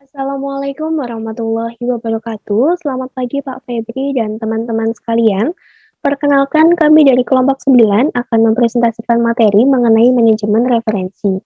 Assalamualaikum warahmatullahi wabarakatuh. Selamat pagi Pak Febri dan teman-teman sekalian. Perkenalkan kami dari kelompok 9 akan mempresentasikan materi mengenai manajemen referensi.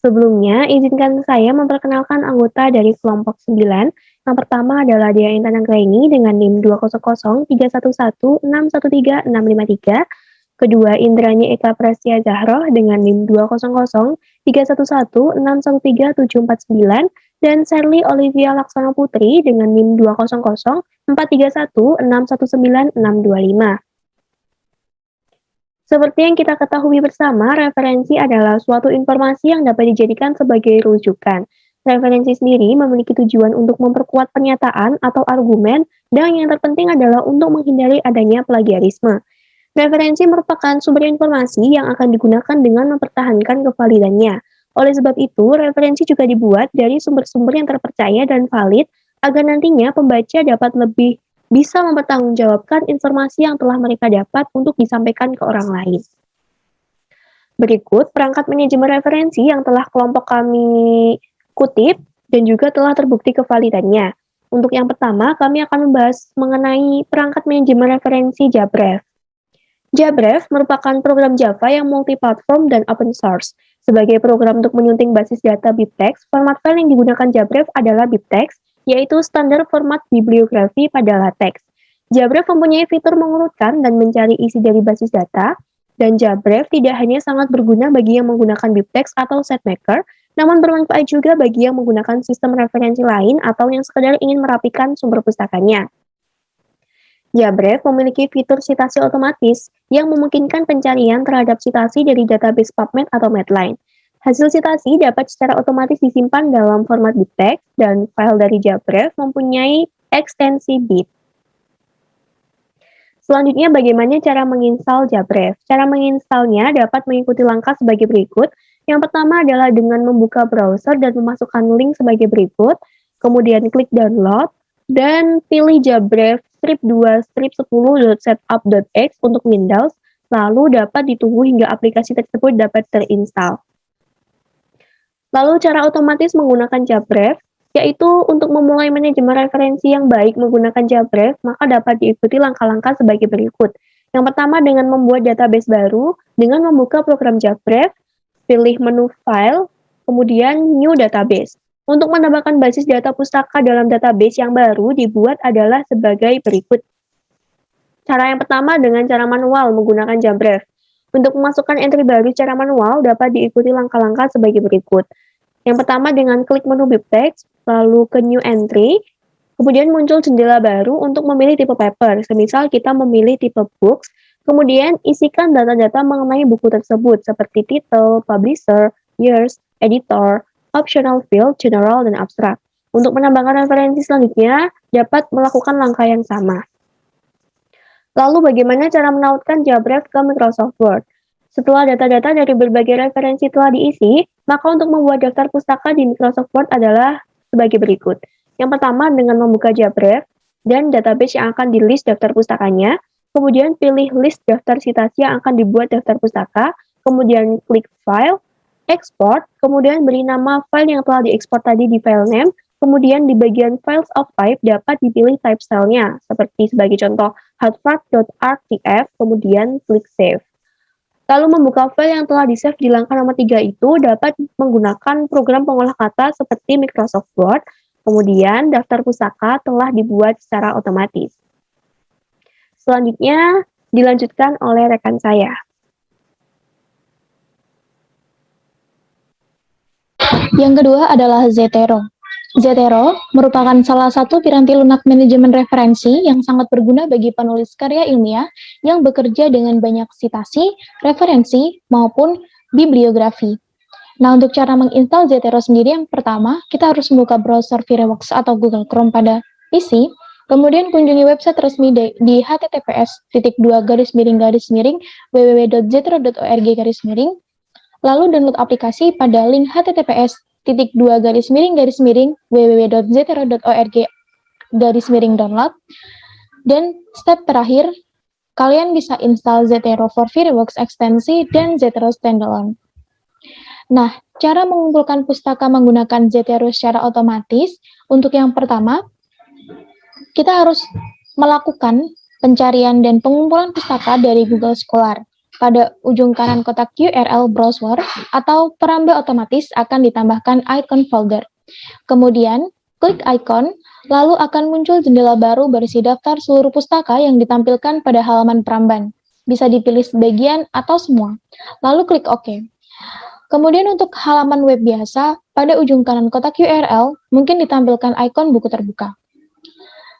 Sebelumnya, izinkan saya memperkenalkan anggota dari kelompok 9. Yang pertama adalah Dea Intan Anggraini dengan NIM 2003111361365. Kedua, Indrani Eka Prastia Zahroh dengan NIM 2003111613749 dan Sherly Olivia Laksana Putri dengan NIM 2004316196625. Seperti yang kita ketahui bersama, referensi adalah suatu informasi yang dapat dijadikan sebagai rujukan. Referensi sendiri memiliki tujuan untuk memperkuat pernyataan atau argumen, dan yang terpenting adalah untuk menghindari adanya plagiarisme. Referensi merupakan sumber informasi yang akan digunakan dengan mempertahankan kevalidannya. Oleh sebab itu, referensi juga dibuat dari sumber-sumber yang terpercaya dan valid agar nantinya pembaca dapat lebih bisa mempertanggungjawabkan informasi yang telah mereka dapat untuk disampaikan ke orang lain. Berikut perangkat manajemen referensi yang telah kelompok kami kutip dan juga telah terbukti kevalidannya. Untuk yang pertama, kami akan membahas mengenai perangkat manajemen referensi Jabref. Jabref merupakan program Java yang multi-platform dan open source. Sebagai program untuk menyunting basis data BibTeX, format file yang digunakan Jabref adalah BibTeX, yaitu standar format bibliografi pada LaTeX. Jabref mempunyai fitur mengurutkan dan mencari isi dari basis data, dan Jabref tidak hanya sangat berguna bagi yang menggunakan BibTeX atau SageMaker, namun bermanfaat juga bagi yang menggunakan sistem referensi lain atau yang sekedar ingin merapikan sumber pustakanya. Jabref memiliki fitur sitasi otomatis yang memungkinkan pencarian terhadap sitasi dari database PubMed atau Medline. Hasil sitasi dapat secara otomatis disimpan dalam format BibTeX dan file dari Jabref mempunyai ekstensi bib. Selanjutnya, bagaimana cara menginstal Jabref? Cara menginstalnya dapat mengikuti langkah sebagai berikut. Yang pertama adalah dengan membuka browser dan memasukkan link sebagai berikut, kemudian klik download, dan pilih Jabref strip 2 strip 10.setup.x untuk Windows, lalu dapat ditunggu hingga aplikasi tersebut dapat terinstall. Lalu cara otomatis menggunakan Jabref, yaitu untuk memulai manajemen referensi yang baik menggunakan Jabref, maka dapat diikuti langkah-langkah sebagai berikut. Yang pertama dengan membuat database baru, dengan membuka program Jabref, pilih menu File, kemudian New Database. Untuk menambahkan basis data pustaka dalam database yang baru dibuat adalah sebagai berikut. Cara yang pertama dengan cara manual menggunakan Jabref. Untuk memasukkan entry baru secara manual dapat diikuti langkah-langkah sebagai berikut. Yang pertama dengan klik menu BibTeX, lalu ke New Entry, kemudian muncul jendela baru untuk memilih tipe paper. Semisal kita memilih tipe books, kemudian isikan data-data mengenai buku tersebut seperti title, publisher, years, editor, optional field, general, dan abstrak. Untuk menambahkan referensi selanjutnya, dapat melakukan langkah yang sama. Lalu bagaimana cara menautkan Jabref ke Microsoft Word? Setelah data-data dari berbagai referensi telah diisi, maka untuk membuat daftar pustaka di Microsoft Word adalah sebagai berikut. Yang pertama dengan membuka Jabref dan database yang akan di-list daftar pustakanya, kemudian pilih list daftar sitasi yang akan dibuat daftar pustaka, kemudian klik File, Export, kemudian beri nama file yang telah diekspor tadi di file name, kemudian di bagian Files of Type dapat dipilih type style-nya, seperti sebagai contoh hardfast.rtf, kemudian klik Save. Lalu membuka file yang telah di-save di langkah nomor 3 itu dapat menggunakan program pengolah kata seperti Microsoft Word, kemudian daftar pustaka telah dibuat secara otomatis. Selanjutnya dilanjutkan oleh rekan saya. Yang kedua adalah Zotero. Zotero merupakan salah satu piranti lunak manajemen referensi yang sangat berguna bagi penulis karya ilmiah yang bekerja dengan banyak sitasi, referensi, maupun bibliografi. Nah, untuk cara menginstal Zotero sendiri, yang pertama, kita harus membuka browser Firefox atau Google Chrome pada PC, kemudian kunjungi website resmi di https://www.zotero.org/, lalu download aplikasi pada link https://www.zotero.org/download. Dan step terakhir, kalian bisa install Zotero for Firefox ekstensi dan Zotero standalone. Nah, cara mengumpulkan pustaka menggunakan Zotero secara otomatis, untuk yang pertama, kita harus melakukan pencarian dan pengumpulan pustaka dari Google Scholar. Pada ujung kanan kotak URL browser atau perambil otomatis akan ditambahkan icon folder. Kemudian, klik icon, lalu akan muncul jendela baru berisi daftar seluruh pustaka yang ditampilkan pada halaman peramban. Bisa dipilih sebagian atau semua. Lalu klik OK. Kemudian untuk halaman web biasa, pada ujung kanan kotak URL, mungkin ditampilkan ikon buku terbuka.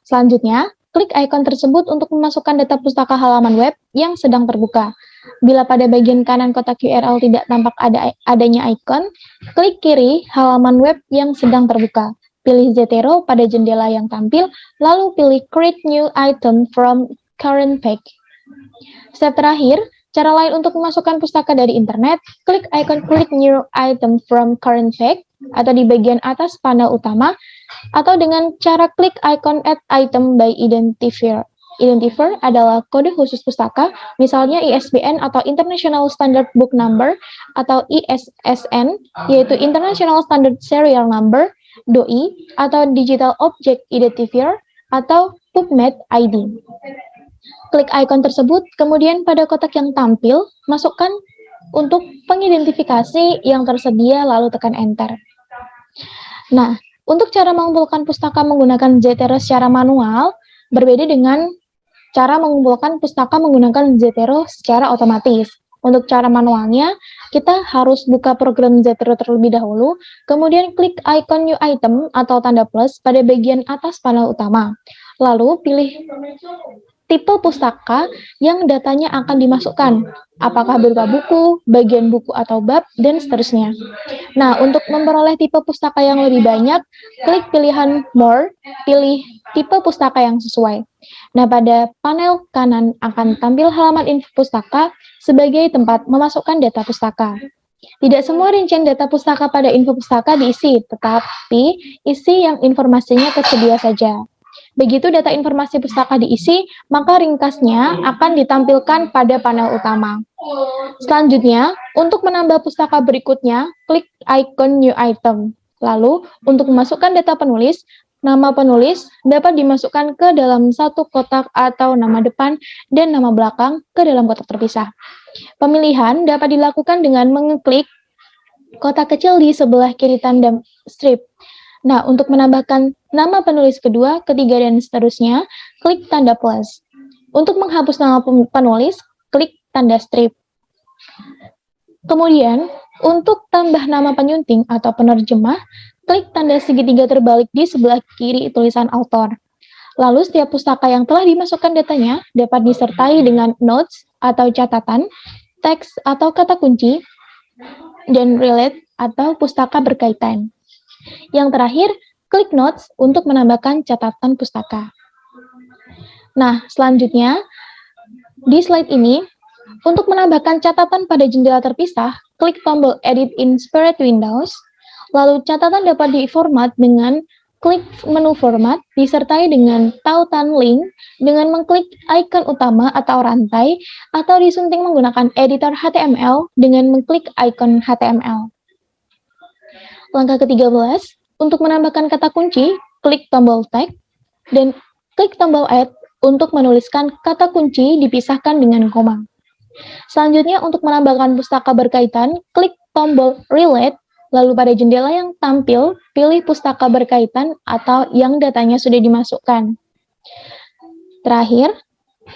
Selanjutnya, klik ikon tersebut untuk memasukkan data pustaka halaman web yang sedang terbuka. Bila pada bagian kanan kotak URL tidak tampak adanya ikon, klik kiri halaman web yang sedang terbuka. Pilih Zotero pada jendela yang tampil, lalu pilih Create New Item from Current Page. Step terakhir, cara lain untuk memasukkan pustaka dari internet, klik icon Create New Item from Current Page atau di bagian atas panel utama, atau dengan cara klik icon Add Item by Identifier. Identifier adalah kode khusus pustaka, misalnya ISBN atau International Standard Book Number atau ISSN, yaitu International Standard Serial Number, DOI, atau Digital Object Identifier atau PubMed ID. Klik icon tersebut, kemudian pada kotak yang tampil, masukkan untuk pengidentifikasi yang tersedia lalu tekan Enter. Nah, untuk cara mengumpulkan pustaka menggunakan Zotero secara manual, berbeda dengan cara mengumpulkan pustaka menggunakan Zotero secara otomatis. Untuk cara manualnya, kita harus buka program Zotero terlebih dahulu, kemudian klik icon New Item atau tanda plus pada bagian atas panel utama. Lalu pilih tipe pustaka yang datanya akan dimasukkan, apakah berupa buku, bagian buku atau bab, dan seterusnya. Nah, untuk memperoleh tipe pustaka yang lebih banyak, klik pilihan More, pilih tipe pustaka yang sesuai. Nah, pada panel kanan akan tampil halaman info pustaka sebagai tempat memasukkan data pustaka. Tidak semua rincian data pustaka pada info pustaka diisi, tetapi isi yang informasinya tersedia saja. Begitu data informasi pustaka diisi, maka ringkasnya akan ditampilkan pada panel utama. Selanjutnya, untuk menambah pustaka berikutnya, klik icon New Item. Lalu, untuk memasukkan data penulis, nama penulis dapat dimasukkan ke dalam satu kotak atau nama depan dan nama belakang ke dalam kotak terpisah. Pemilihan dapat dilakukan dengan mengeklik kotak kecil di sebelah kiri tanda strip. Nah, untuk menambahkan nama penulis kedua, ketiga, dan seterusnya, klik tanda plus. Untuk menghapus nama penulis, klik tanda strip. Kemudian, untuk tambah nama penyunting atau penerjemah, klik tanda segitiga terbalik di sebelah kiri tulisan author. Lalu, setiap pustaka yang telah dimasukkan datanya dapat disertai dengan notes atau catatan, teks atau kata kunci, dan relate atau pustaka berkaitan. Yang terakhir, klik notes untuk menambahkan catatan pustaka. Nah, selanjutnya, di slide ini, untuk menambahkan catatan pada jendela terpisah, klik tombol Edit in Spread Windows, lalu catatan dapat diformat dengan klik menu format, disertai dengan tautan link, dengan mengklik icon utama atau rantai, atau disunting menggunakan editor HTML dengan mengklik icon HTML. Langkah ke-13, untuk menambahkan kata kunci, klik tombol tag, dan klik tombol add untuk menuliskan kata kunci dipisahkan dengan koma. Selanjutnya, untuk menambahkan pustaka berkaitan, klik tombol relate, lalu pada jendela yang tampil, pilih pustaka berkaitan atau yang datanya sudah dimasukkan. Terakhir,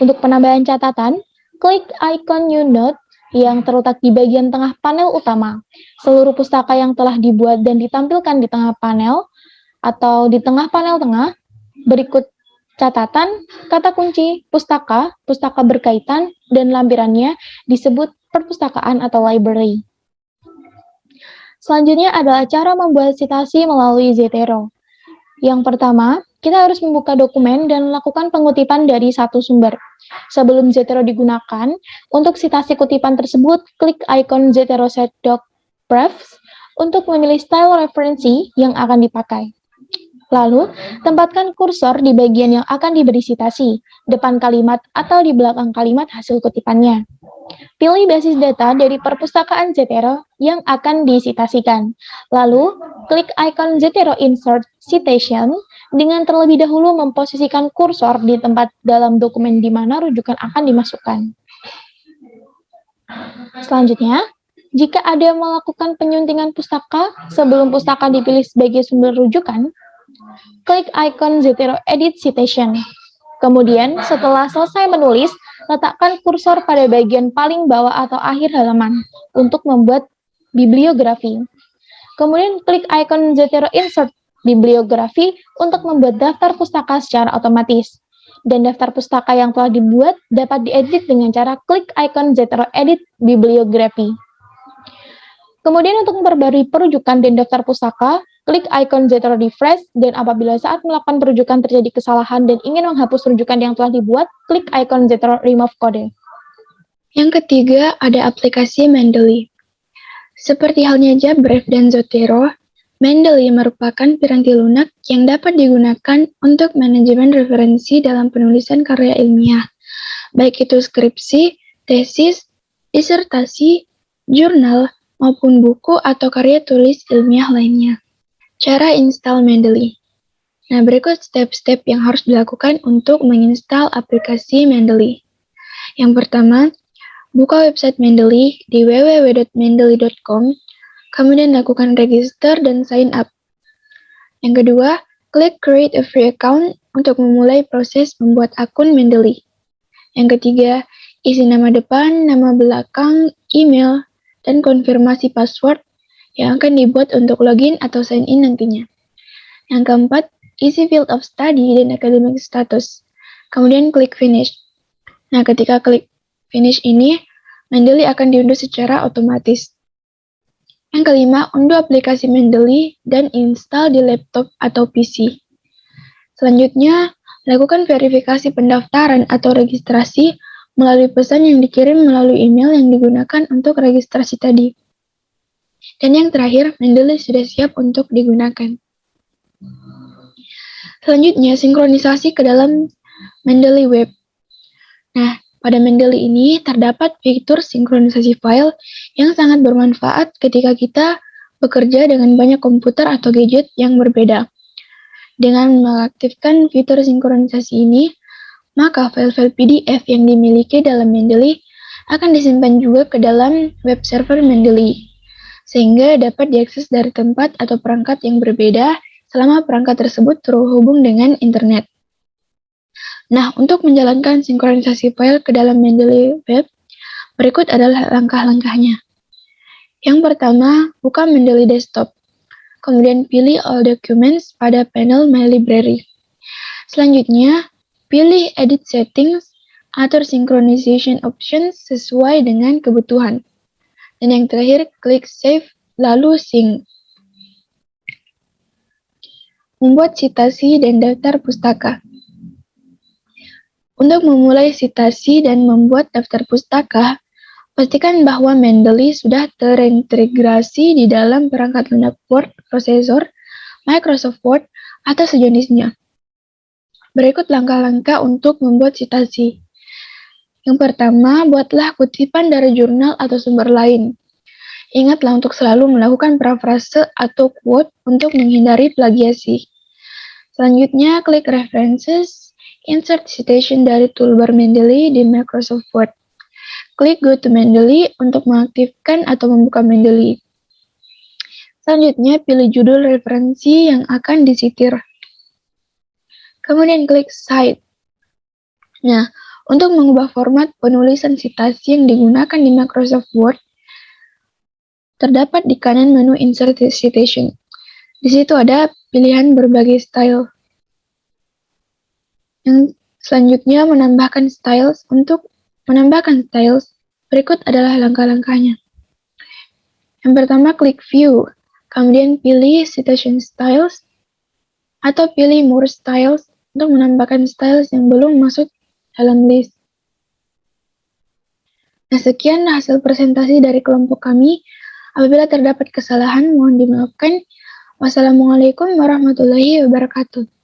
untuk penambahan catatan, klik icon new note yang terletak di bagian tengah panel utama. Seluruh pustaka yang telah dibuat dan ditampilkan di tengah panel atau di tengah panel tengah, berikut catatan, kata kunci, pustaka, pustaka berkaitan, dan lampirannya disebut perpustakaan atau library. Selanjutnya adalah cara membuat citasi melalui Zotero. Yang pertama, kita harus membuka dokumen dan melakukan pengutipan dari satu sumber. Sebelum Zotero digunakan, untuk citasi kutipan tersebut, klik icon Zotero Set Doc Prefs untuk memilih style referensi yang akan dipakai. Lalu, tempatkan kursor di bagian yang akan diberi citasi, depan kalimat atau di belakang kalimat hasil kutipannya. Pilih basis data dari perpustakaan Zotero yang akan disitasikan. Lalu, klik icon Zotero Insert Citation dengan terlebih dahulu memposisikan kursor di tempat dalam dokumen di mana rujukan akan dimasukkan. Selanjutnya, jika ada melakukan penyuntingan pustaka sebelum pustaka dipilih sebagai sumber rujukan, klik icon Zotero Edit Citation. Kemudian, setelah selesai menulis, letakkan kursor pada bagian paling bawah atau akhir halaman untuk membuat bibliografi. Kemudian, klik icon Zotero Insert Bibliografi untuk membuat daftar pustaka secara otomatis. Dan daftar pustaka yang telah dibuat dapat diedit dengan cara klik icon Zotero Edit Bibliografi. Kemudian untuk memperbarui perujukan dan daftar pustaka, klik icon Zotero Refresh, dan apabila saat melakukan perujukan terjadi kesalahan dan ingin menghapus rujukan yang telah dibuat, klik icon Zotero Remove Code. Yang ketiga, ada aplikasi Mendeley. Seperti halnya Jabref dan Zotero, Mendeley merupakan piranti lunak yang dapat digunakan untuk manajemen referensi dalam penulisan karya ilmiah, baik itu skripsi, tesis, disertasi, jurnal, maupun buku atau karya tulis ilmiah lainnya. Cara install Mendeley. Nah, berikut step-step yang harus dilakukan untuk menginstal aplikasi Mendeley. Yang pertama, buka website Mendeley di www.mendeley.com, kemudian lakukan register dan sign up. Yang kedua, klik create a free account untuk memulai proses membuat akun Mendeley. Yang ketiga, isi nama depan, nama belakang, email, dan konfirmasi password yang akan dibuat untuk login atau sign in nantinya. Yang keempat, isi field of study dan academic status. Kemudian klik finish. Nah, ketika klik finish ini, Mendeley akan diunduh secara otomatis. Yang kelima, unduh aplikasi Mendeley dan install di laptop atau PC. Selanjutnya, lakukan verifikasi pendaftaran atau registrasi melalui pesan yang dikirim melalui email yang digunakan untuk registrasi tadi. Dan yang terakhir, Mendeley sudah siap untuk digunakan. Selanjutnya, sinkronisasi ke dalam Mendeley Web. Nah, pada Mendeley ini terdapat fitur sinkronisasi file yang sangat bermanfaat ketika kita bekerja dengan banyak komputer atau gadget yang berbeda. Dengan mengaktifkan fitur sinkronisasi ini, maka file-file PDF yang dimiliki dalam Mendeley akan disimpan juga ke dalam web server Mendeley, sehingga dapat diakses dari tempat atau perangkat yang berbeda selama perangkat tersebut terhubung dengan internet. Nah, untuk menjalankan sinkronisasi file ke dalam Mendeley Web, berikut adalah langkah-langkahnya. Yang pertama, buka Mendeley Desktop. Kemudian pilih All Documents pada panel My Library. Selanjutnya, pilih Edit Settings, atur Synchronization Options sesuai dengan kebutuhan. Dan yang terakhir, klik Save, lalu Sync. Membuat citasi dan daftar pustaka. Untuk memulai citasi dan membuat daftar pustaka, pastikan bahwa Mendeley sudah terintegrasi di dalam perangkat lunak Word, prosesor, Microsoft Word, atau sejenisnya. Berikut langkah-langkah untuk membuat citasi. Yang pertama, buatlah kutipan dari jurnal atau sumber lain. Ingatlah untuk selalu melakukan parafrase atau quote untuk menghindari plagiasi. Selanjutnya, klik References, insert citation dari toolbar Mendeley di Microsoft Word. Klik Go to Mendeley untuk mengaktifkan atau membuka Mendeley. Selanjutnya, pilih judul referensi yang akan disitir. Kemudian klik Cite. Nah, untuk mengubah format penulisan citasi yang digunakan di Microsoft Word, terdapat di kanan menu Insert Citation. Di situ ada pilihan berbagai style. Yang selanjutnya menambahkan styles. Untuk menambahkan styles, berikut adalah langkah-langkahnya. Yang pertama, klik View, kemudian pilih Citation Styles, atau pilih More Styles untuk menambahkan styles yang belum masuk dalam list. Nah, sekian hasil presentasi dari kelompok kami. Apabila terdapat kesalahan, mohon dimaafkan. Wassalamualaikum warahmatullahi wabarakatuh.